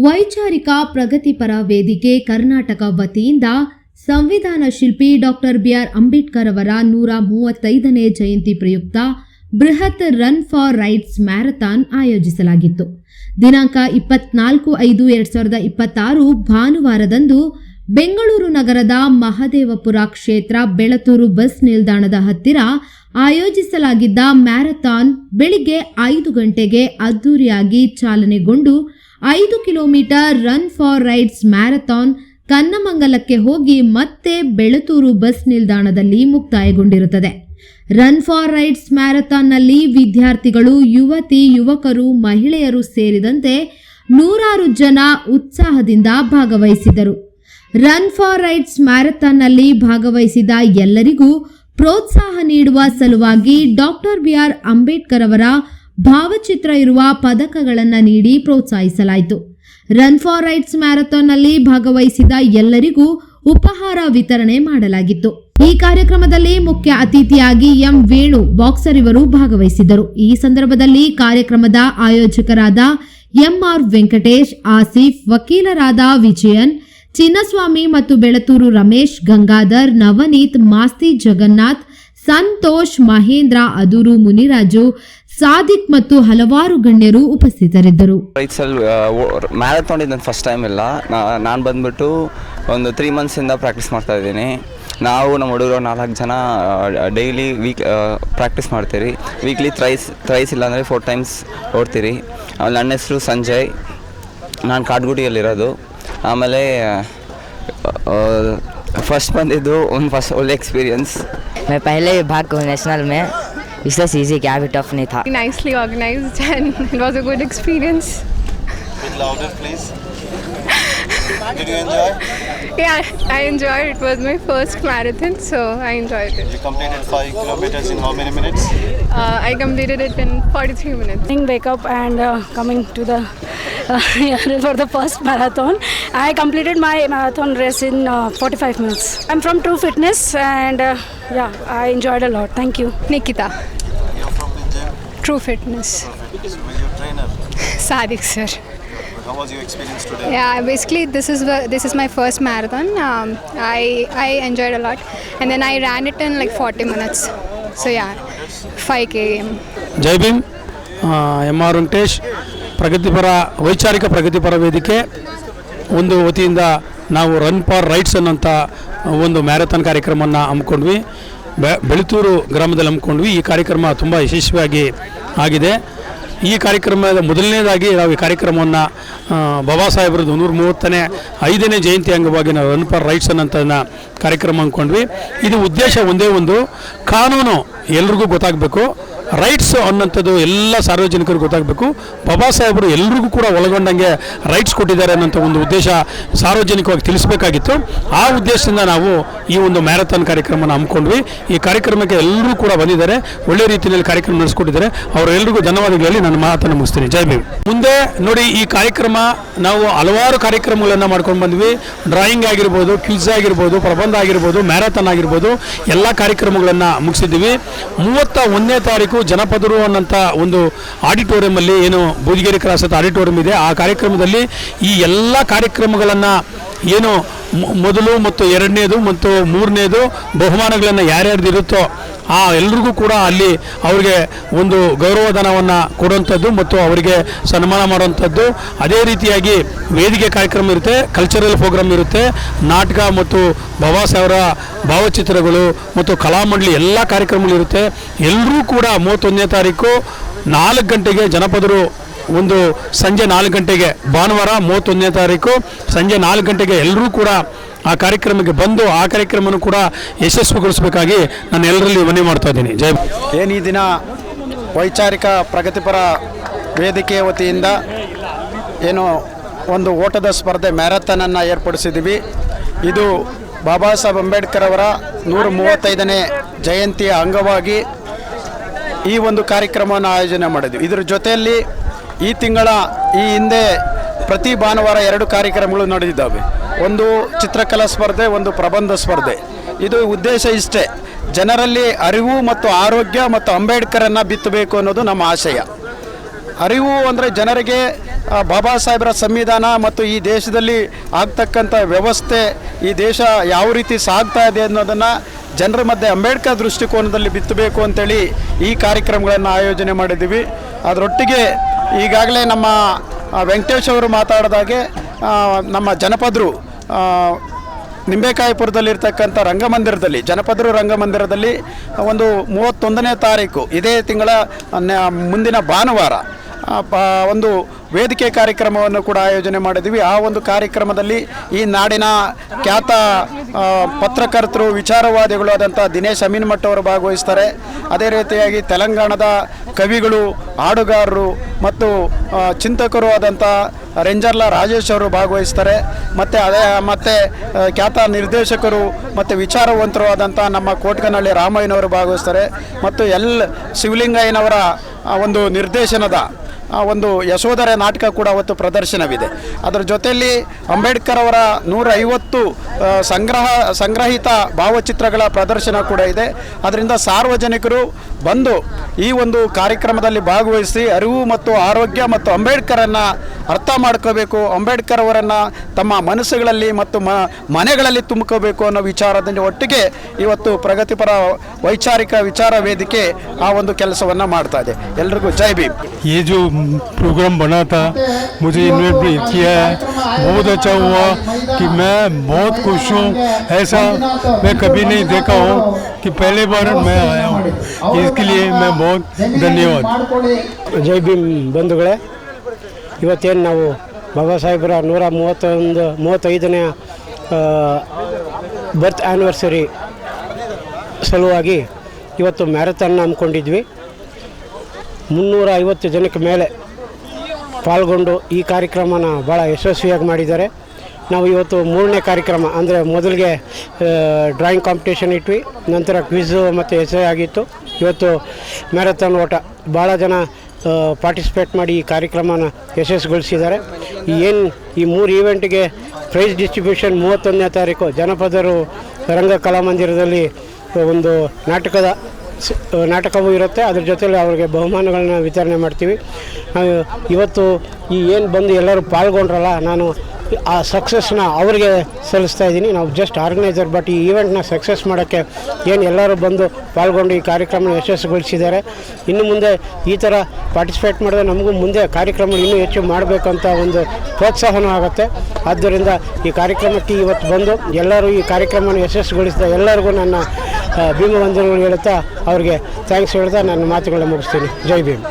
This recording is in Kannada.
ವೈಚಾರಿಕ ಪ್ರಗತಿಪರ ವೇದಿಕೆ ಕರ್ನಾಟಕ ವತಿಯಿಂದ ಸಂವಿಧಾನ ಶಿಲ್ಪಿ ಡಾಕ್ಟರ್ ಬಿಆರ್ ಅಂಬೇಡ್ಕರ್ ಅವರ 135ನೇ ಜಯಂತಿ ಪ್ರಯುಕ್ತ ಬೃಹತ್ ರನ್ ಫಾರ್ ರೈಟ್ಸ್ ಮ್ಯಾರಥಾನ್ ಆಯೋಜಿಸಲಾಗಿತ್ತು. ದಿನಾಂಕ 24/5/2026 ಭಾನುವಾರದಂದು ಬೆಂಗಳೂರು ನಗರದ ಮಹದೇವಪುರ ಕ್ಷೇತ್ರ ಬೆಳತೂರು ಬಸ್ ನಿಲ್ದಾಣದ ಹತ್ತಿರ ಆಯೋಜಿಸಲಾಗಿದ್ದ ಮ್ಯಾರಥಾನ್ ಬೆಳಿಗ್ಗೆ 5 ಗಂಟೆಗೆ ಅದ್ದೂರಿಯಾಗಿ ಚಾಲನೆಗೊಂಡು 5 kilometre run for rights marathon ಕನ್ನಮಂಗಲಕ್ಕೆ ಹೋಗಿ ಮತ್ತೆ ಬೆಳತೂರು ಬಸ್ ನಿಲ್ದಾಣದಲ್ಲಿ ಮುಕ್ತಾಯಗೊಂಡಿರುತ್ತದೆ. ರನ್ ಫಾರ್ ರೈಟ್ಸ್ ಮ್ಯಾರಥಾನ್ನಲ್ಲಿ ವಿದ್ಯಾರ್ಥಿಗಳು, ಯುವತಿ, ಯುವಕರು, ಮಹಿಳೆಯರು ಸೇರಿದಂತೆ 100 ಜನ ಉತ್ಸಾಹದಿಂದ ಭಾಗವಹಿಸಿದರು. ರನ್ ಫಾರ್ ರೈಟ್ಸ್ ಮ್ಯಾರಥಾನ್ನಲ್ಲಿ ಭಾಗವಹಿಸಿದ ಎಲ್ಲರಿಗೂ ಪ್ರೋತ್ಸಾಹ ನೀಡುವ ಸಲುವಾಗಿ ಡಾಕ್ಟರ್ ಬಿಆರ್ ಅಂಬೇಡ್ಕರ್ ಅವರ ಭಾವಚಿತ್ರ ಇರುವ ಪದಕಗಳನ್ನು ನೀಡಿ ಪ್ರೋತ್ಸಾಹಿಸಲಾಯಿತು. ರನ್ ಫಾರ್ ರೈಟ್ಸ್ ಮ್ಯಾರಥಾನ್ನಲ್ಲಿ ಭಾಗವಹಿಸಿದ ಎಲ್ಲರಿಗೂ ಉಪಹಾರ ವಿತರಣೆ ಮಾಡಲಾಗಿತ್ತು. ಈ ಕಾರ್ಯಕ್ರಮದಲ್ಲಿ ಮುಖ್ಯ ಅತಿಥಿಯಾಗಿ ಎಂ ವೇಣು ಬಾಕ್ಸರ್ ಇವರು ಭಾಗವಹಿಸಿದ್ದರು. ಈ ಸಂದರ್ಭದಲ್ಲಿ ಕಾರ್ಯಕ್ರಮದ ಆಯೋಜಕರಾದ ಎಂಆರ್ ವೆಂಕಟೇಶ್, ಆಸಿಫ್, ವಕೀಲರಾದ ವಿಜಯನ್, ಚಿನ್ನಸ್ವಾಮಿ ಮತ್ತು ಬೆಳತೂರು ರಮೇಶ್, ಗಂಗಾಧರ್, ನವನೀತ್, ಮಾಸ್ತಿ ಜಗನ್ನಾಥ್, ಸಂತೋಷ್, ಮಹೇಂದ್ರ, ಅದೂರು ಮುನಿರಾಜು, ಸಾದಿಕ್ ಮತ್ತು ಹಲವಾರು ಗಣ್ಯರು ಉಪಸ್ಥಿತರಿದ್ದರು. ಮ್ಯಾರಥಾನ್ ಇದು ಫಸ್ಟ್ ಟೈಮ್ ಇಲ್ಲ. ನಾನು ಬಂದ್ಬಿಟ್ಟು ಒಂದು 3 ಮಂತ್ಸಿಂದ ಪ್ರಾಕ್ಟೀಸ್ ಮಾಡ್ತಾ ಇದ್ದೀನಿ. ನಾವು ನಮ್ಮ ಹುಡುಗರು 4 ಜನ ಡೈಲಿ ಪ್ರಾಕ್ಟೀಸ್ ಮಾಡ್ತೀರಿ. ವೀಕ್ಲಿ ಥ್ರೈಸ್ ಇಲ್ಲಾಂದರೆ 4 ಟೈಮ್ಸ್ ಓಡ್ತೀರಿ. ಆಮೇಲೆ ನನ್ನ ಹೆಸರು ಸಂಜಯ್, ನಾನು ಕಾಟ್ಗುಡಿಯಲ್ಲಿರೋದು. ಆಮೇಲೆ ಫಸ್ಟ್ ಬಂದಿದ್ದು ಒಂದು ಒಳ್ಳೆ एक्सपीरियंस. मैं पहले भाग को नेशनल में इसलिए इजी क्या भी टफ नहीं था. Nicely organized and it was a good experience. Bit louder please. Did you enjoy? Yeah, I enjoyed. It was my first marathon, so I enjoyed it. You completed 5 kilometers in how many minutes? I completed it in 43 minutes. Wake up and coming to the for the first marathon. I completed my marathon race in 45 minutes. I'm from True Fitness and I enjoyed a lot. Thank you. Nikita. You're from India? True Fitness. So who's your trainer? Sadik sir. How was your experience today? Yeah, basically this is my first marathon. I enjoyed a lot, and then I ran it in like 40 minutes. So yeah, 5 km. Jai Bhim. MR Venkatesh, ಪ್ರಗತಿಪರ ವೈಚಾರಿಕ ಪ್ರಗತಿಪರ ವೇದಿಕೆ ಒಂದು ವತಿಯಿಂದ ನಾವು ರನ್ ಫಾರ್ ರೈಟ್ಸ್ ಅನ್ನೋಂಥ ಒಂದು ಮ್ಯಾರಥಾನ್ ಕಾರ್ಯಕ್ರಮವನ್ನು ಹಮ್ಮಿಕೊಂಡ್ವಿ. ಬೆಳತೂರು ಗ್ರಾಮದಲ್ಲಿ ಹಮ್ಮಿಕೊಂಡ್ವಿ. ಈ ಕಾರ್ಯಕ್ರಮ ತುಂಬ ಯಶಸ್ವಿಯಾಗಿ ಆಗಿದೆ. ಈ ಕಾರ್ಯಕ್ರಮದ ಮೊದಲನೇದಾಗಿ ನಾವು ಈ ಕಾರ್ಯಕ್ರಮವನ್ನು ಬಾಬಾ ಸಾಹೇಬ್ರದ್ದು 135ನೇ ಜಯಂತಿ ಅಂಗವಾಗಿ ನಾವು ರನ್ ಫಾರ್ ರೈಟ್ಸ್ ಅನ್ನೋಂಥ ಕಾರ್ಯಕ್ರಮ ಅಂದ್ಕೊಂಡ್ವಿ. ಇದು ಉದ್ದೇಶ ಒಂದೇ ಒಂದು, ಕಾನೂನು ಎಲ್ರಿಗೂ ಗೊತ್ತಾಗಬೇಕು, ರೈಟ್ಸ್ ಅನ್ನೋಂಥದ್ದು ಎಲ್ಲ ಸಾರ್ವಜನಿಕರಿಗೂ ಗೊತ್ತಾಗಬೇಕು. ಬಾಬಾ ಸಾಹೇಬರು ಎಲ್ರಿಗೂ ಕೂಡ ಒಳಗೊಂಡಂಗೆ ರೈಟ್ಸ್ ಕೊಟ್ಟಿದ್ದಾರೆ ಅನ್ನೋಂಥ ಒಂದು ಉದ್ದೇಶ ಸಾರ್ವಜನಿಕವಾಗಿ ತಿಳಿಸಬೇಕಾಗಿತ್ತು. ಆ ಉದ್ದೇಶದಿಂದ ನಾವು ಈ ಒಂದು ಮ್ಯಾರಥಾನ್ ಕಾರ್ಯಕ್ರಮನ ಹಮ್ಮಿಕೊಂಡ್ವಿ. ಈ ಕಾರ್ಯಕ್ರಮಕ್ಕೆ ಎಲ್ಲರೂ ಕೂಡ ಬಂದಿದ್ದಾರೆ, ಒಳ್ಳೆ ರೀತಿಯಲ್ಲಿ ಕಾರ್ಯಕ್ರಮ ನಡೆಸ್ಕೊಟ್ಟಿದ್ದಾರೆ. ಅವರೆಲ್ಲರಿಗೂ ಧನ್ಯವಾದಗಳಲ್ಲಿ ನನ್ನ ಮಾತನ್ನು ಮುಗಿಸ್ತೀನಿ. ಜೈ ಭೀಮ್. ಮುಂದೆ ನೋಡಿ, ಈ ಕಾರ್ಯಕ್ರಮ ನಾವು ಹಲವಾರು ಕಾರ್ಯಕ್ರಮಗಳನ್ನು ಮಾಡ್ಕೊಂಡು ಬಂದ್ವಿ. ಡ್ರಾಯಿಂಗ್ ಆಗಿರ್ಬೋದು, ಕ್ವಿಜ್ ಆಗಿರ್ಬೋದು, ಪ್ರಬಂಧ ಆಗಿರ್ಬೋದು, ಮ್ಯಾರಥಾನ್ ಆಗಿರ್ಬೋದು, ಎಲ್ಲ ಕಾರ್ಯಕ್ರಮಗಳನ್ನು ಮುಗಿಸಿದ್ದೀವಿ. 31ನೇ ತಾರೀಕು ಜನಪದರು ಅನ್ನೋಂಥ ಒಂದು ಆಡಿಟೋರಿಯಮಲ್ಲಿ, ಏನು ಬೂದಿಗೆರೆ ಕ್ರಾಸ್ ಅಂತ ಆಡಿಟೋರಿಯಂ ಇದೆ, ಆ ಕಾರ್ಯಕ್ರಮದಲ್ಲಿ ಈ ಎಲ್ಲ ಕಾರ್ಯಕ್ರಮಗಳನ್ನು ಏನು ಮೊದಲು ಮತ್ತು 2ನೇದು ಮತ್ತು 3ನೇದು ಬಹುಮಾನಗಳನ್ನು ಯಾರ್ಯಾರ್ದಿರುತ್ತೋ ಆ ಎಲ್ರಿಗೂ ಕೂಡ ಅಲ್ಲಿ ಅವರಿಗೆ ಒಂದು ಗೌರವಧನವನ್ನು ಕೊಡುವಂಥದ್ದು ಮತ್ತು ಅವರಿಗೆ ಸನ್ಮಾನ ಮಾಡುವಂಥದ್ದು. ಅದೇ ರೀತಿಯಾಗಿ ವೇದಿಕೆ ಕಾರ್ಯಕ್ರಮ ಇರುತ್ತೆ, ಕಲ್ಚರಲ್ ಪ್ರೋಗ್ರಾಮ್ ಇರುತ್ತೆ, ನಾಟಕ ಮತ್ತು ಬಾಬಾ ಸಾಹೇಬರ ಭಾವಚಿತ್ರಗಳು ಮತ್ತು ಕಲಾಮಂಡಳಿ ಎಲ್ಲ ಕಾರ್ಯಕ್ರಮಗಳಿರುತ್ತೆ. ಎಲ್ಲರೂ ಕೂಡ 31ನೇ ತಾರೀಕು 4 ಗಂಟೆಗೆ ಜನಪದರು ಒಂದು ಸಂಜೆ 4 ಗಂಟೆಗೆ, ಭಾನುವಾರ 31ನೇ ತಾರೀಕು ಸಂಜೆ 4 ಗಂಟೆಗೆ ಎಲ್ಲರೂ ಕೂಡ ಆ ಕಾರ್ಯಕ್ರಮಕ್ಕೆ ಬಂದು ಆ ಕಾರ್ಯಕ್ರಮವನ್ನು ಕೂಡ ಯಶಸ್ವಿಗೊಳಿಸಬೇಕಾಗಿ ನಾನು ಎಲ್ಲರಲ್ಲಿ ಮನವಿ ಮಾಡ್ತಾ ಇದ್ದೀನಿ. ಜೈ. ಏನು ಈ ದಿನ ವೈಚಾರಿಕ ಪ್ರಗತಿಪರ ವೇದಿಕೆ ವತಿಯಿಂದ ಏನು ಒಂದು ಓಟದ ಸ್ಪರ್ಧೆ ಮ್ಯಾರಥಾನನ್ನು ಏರ್ಪಡಿಸಿದ್ದೀವಿ. ಇದು ಬಾಬಾ ಸಾಹೇಬ್ ಅಂಬೇಡ್ಕರ್ ಅವರ 135ನೇ ಜಯಂತಿಯ ಅಂಗವಾಗಿ ಈ ಒಂದು ಕಾರ್ಯಕ್ರಮವನ್ನು ಆಯೋಜನೆ ಮಾಡಿದ್ವಿ. ಇದರ ಜೊತೆಯಲ್ಲಿ ಈ ತಿಂಗಳ ಹಿಂದೆ ಪ್ರತಿ ಭಾನುವಾರ 2 ಕಾರ್ಯಕ್ರಮಗಳು ನಡೆದಿದ್ದಾವೆ. ಒಂದು ಚಿತ್ರಕಲಾ ಸ್ಪರ್ಧೆ, ಒಂದು ಪ್ರಬಂಧ ಸ್ಪರ್ಧೆ. ಇದು ಉದ್ದೇಶ ಇಷ್ಟೇ, ಜನರಲ್ಲಿ ಅರಿವು ಮತ್ತು ಆರೋಗ್ಯ ಮತ್ತು ಅಂಬೇಡ್ಕರನ್ನು ಬಿತ್ತಬೇಕು ಅನ್ನೋದು ನಮ್ಮ ಆಶಯ. ಅರಿವು ಅಂದರೆ ಜನರಿಗೆ ಬಾಬಾ ಸಾಹೇಬರ ಸಂವಿಧಾನ ಮತ್ತು ಈ ದೇಶದಲ್ಲಿ ಆಗ್ತಕ್ಕಂಥ ವ್ಯವಸ್ಥೆ, ಈ ದೇಶ ಯಾವ ರೀತಿ ಸಾಗ್ತಾ ಇದೆ ಅನ್ನೋದನ್ನು ಜನರ ಮಧ್ಯೆ ಅಂಬೇಡ್ಕರ್ ದೃಷ್ಟಿಕೋನದಲ್ಲಿ ಬಿತ್ತಬೇಕು ಅಂತೇಳಿ ಈ ಕಾರ್ಯಕ್ರಮಗಳನ್ನು ಆಯೋಜನೆ ಮಾಡಿದ್ದೀವಿ. ಅದರೊಟ್ಟಿಗೆ ಈಗಾಗಲೇ ನಮ್ಮ ವೆಂಕಟೇಶ್ ಅವರು ಮಾತಾಡಿದಾಗೆ ನಮ್ಮ ಜನಪದರು ನಿಂಬೇಕಾಯಿಪುರದಲ್ಲಿರ್ತಕ್ಕಂಥ ರಂಗಮಂದಿರದಲ್ಲಿ, ಜನಪದರು ರಂಗಮಂದಿರದಲ್ಲಿ ಒಂದು 31ನೇ ತಾರೀಕು ಇದೇ ತಿಂಗಳ ಮುಂದಿನ ಭಾನುವಾರ ಒಂದು ವೇದಿಕೆ ಕಾರ್ಯಕ್ರಮವನ್ನು ಕೂಡ ಆಯೋಜನೆ ಮಾಡಿದ್ದೀವಿ. ಆ ಒಂದು ಕಾರ್ಯಕ್ರಮದಲ್ಲಿ ಈ ನಾಡಿನ ಖ್ಯಾತ ಪತ್ರಕರ್ತರು, ವಿಚಾರವಾದಿಗಳು ಆದಂಥ ದಿನೇಶ್ ಅಮೀನ್ಮಠ್ ಅವರು ಭಾಗವಹಿಸ್ತಾರೆ. ಅದೇ ರೀತಿಯಾಗಿ ತೆಲಂಗಾಣದ ಕವಿಗಳು, ಹಾಡುಗಾರರು ಮತ್ತು ಚಿಂತಕರು ಆದಂಥ ರೇಂಜರ್ಲ ರಾಜೇಶ್ ಅವರು ಭಾಗವಹಿಸ್ತಾರೆ. ಮತ್ತು ಖ್ಯಾತ ನಿರ್ದೇಶಕರು ಮತ್ತು ವಿಚಾರವಂತರು ಆದಂಥ ನಮ್ಮ ಕೋಟ್ಕನಹಳ್ಳಿ ರಾಮಯ್ಯನವರು ಭಾಗವಹಿಸ್ತಾರೆ. ಮತ್ತು ಶಿವಲಿಂಗಯ್ಯನವರ ಒಂದು ನಿರ್ದೇಶನದ ಒಂದು ಯಶೋಧರೆ ನಾಟಕ ಕೂಡ ಅವತ್ತು ಪ್ರದರ್ಶನವಿದೆ. ಅದರ ಜೊತೆಯಲ್ಲಿ ಅಂಬೇಡ್ಕರ್ ಅವರ 150 ಸಂಗ್ರಹಿತ ಭಾವಚಿತ್ರಗಳ ಪ್ರದರ್ಶನ ಕೂಡ ಇದೆ. ಅದರಿಂದ ಸಾರ್ವಜನಿಕರು ಬಂದು ಈ ಒಂದು ಕಾರ್ಯಕ್ರಮದಲ್ಲಿ ಭಾಗವಹಿಸಿ ಅರಿವು ಮತ್ತು ಆರೋಗ್ಯ ಮತ್ತು ಅಂಬೇಡ್ಕರನ್ನು ಅರ್ಥ ಮಾಡ್ಕೋಬೇಕು, ಅಂಬೇಡ್ಕರ್ ಅವರನ್ನು ತಮ್ಮ ಮನಸ್ಸುಗಳಲ್ಲಿ ಮತ್ತು ಮನೆಗಳಲ್ಲಿ ತುಂಬ್ಕೋಬೇಕು ಅನ್ನೋ ವಿಚಾರದಿಂದ ಒಟ್ಟಿಗೆ ಇವತ್ತು ಪ್ರಗತಿಪರ ವೈಚಾರಿಕ ವಿಚಾರ ವೇದಿಕೆ ಆ ಒಂದು ಕೆಲಸವನ್ನು ಮಾಡ್ತಾ ಇದೆ. ಎಲ್ರಿಗೂ ಜೈ ಭೀಮ್. ये जो प्रोग्राम बना था, मुझे इन्वाइट किया है, बहुत अच्छा हुआ कि मैं बहुत खुश हूँ. ऐसा मैं कभी नहीं देखा हूँ कि पहले बार मैं आया हूँ. इसके लिए मैं बहुत धन्यवाद. ಜೈ ಭೀಮ್ ಬಂಧುಗಳೇ, ಇವತ್ತೇನು ನಾವು ಬಾಬಾ ಸಾಹೇಬರ 135ನೇ ಬರ್ತ್ ಆ್ಯನಿವರ್ಸರಿ ಸಲುವಾಗಿ ಇವತ್ತು ಮ್ಯಾರಥಾನ್ ಹಮ್ಮಿಕೊಂಡಿದ್ವಿ. 350 ಜನಕ್ಕೆ ಮೇಲೆ ಪಾಲ್ಗೊಂಡು ಈ ಕಾರ್ಯಕ್ರಮನ ಭಾಳ ಯಶಸ್ವಿಯಾಗಿ ಮಾಡಿದ್ದಾರೆ. ನಾವು ಇವತ್ತು 3ನೇ ಕಾರ್ಯಕ್ರಮ ಅಂದರೆ ಮೊದಲಿಗೆ ಡ್ರಾಯಿಂಗ್ ಕಾಂಪಿಟೇಷನ್ ಇಟ್ವಿ, ನಂತರ ಕ್ವಿಝು ಮತ್ತು ಎಸ್ಸೆ ಆಗಿತ್ತು. ಇವತ್ತು ಮ್ಯಾರಥಾನ್ ಓಟ ಭಾಳ ಜನ ಪಾರ್ಟಿಸಿಪೇಟ್ ಮಾಡಿ ಈ ಕಾರ್ಯಕ್ರಮನ ಯಶಸ್ವಿಗೊಳಿಸಿದ್ದಾರೆ. ಈ 3 ಈವೆಂಟಿಗೆ ಪ್ರೈಸ್ ಡಿಸ್ಟ್ರಿಬ್ಯೂಷನ್ 31ನೇ ತಾರೀಕು ಜನಪದರು ರಂಗ ಕಲಾಮಂದಿರದಲ್ಲಿ ಒಂದು ನಾಟಕವೂ ಇರುತ್ತೆ. ಅದ್ರ ಜೊತೆಲಿ ಅವ್ರಿಗೆ ಬಹುಮಾನಗಳನ್ನ ವಿತರಣೆ ಮಾಡ್ತೀವಿ. ಇವತ್ತು ಏನು ಬಂದು ಎಲ್ಲರೂ ಪಾಲ್ಗೊಂಡ್ರಲ್ಲ, ನಾನು ಆ ಸಕ್ಸಸ್ನ ಅವ್ರಿಗೆ ಸಲ್ಲಿಸ್ತಾ ಇದ್ದೀನಿ. ನಾವು ಜಸ್ಟ್ ಆರ್ಗನೈಸರ್, ಬಟ್ ಈ ಈವೆಂಟ್ನ ಸಕ್ಸಸ್ ಮಾಡೋಕ್ಕೆ ಎಲ್ಲರೂ ಬಂದು ಪಾಲ್ಗೊಂಡು ಈ ಕಾರ್ಯಕ್ರಮನ ಯಶಸ್ವಿಗೊಳಿಸಿದ್ದಾರೆ. ಇನ್ನು ಮುಂದೆ ಈ ಥರ ಪಾರ್ಟಿಸಿಪೇಟ್ ಮಾಡಿದ್ರೆ ನಮಗೂ ಮುಂದೆ ಕಾರ್ಯಕ್ರಮ ಇನ್ನೂ ಹೆಚ್ಚು ಮಾಡಬೇಕಂತ ಒಂದು ಪ್ರೋತ್ಸಾಹನೂ ಆಗುತ್ತೆ. ಆದ್ದರಿಂದ ಈ ಕಾರ್ಯಕ್ರಮಕ್ಕೆ ಇವತ್ತು ಬಂದು ಎಲ್ಲರೂ ಈ ಕಾರ್ಯಕ್ರಮನ ಯಶಸ್ವಿಗೊಳಿಸಿದ ಎಲ್ಲರಿಗೂ ನನ್ನ ಭೀಮವಂದನೆಗಳು ಹೇಳ್ತಾ ಅವ್ರಿಗೆ ಥ್ಯಾಂಕ್ಸ್ ಹೇಳ್ತಾ ನನ್ನ ಮಾತುಗಳನ್ನ ಮುಗಿಸ್ತೀನಿ. ಜೈ ಭೀಮ್.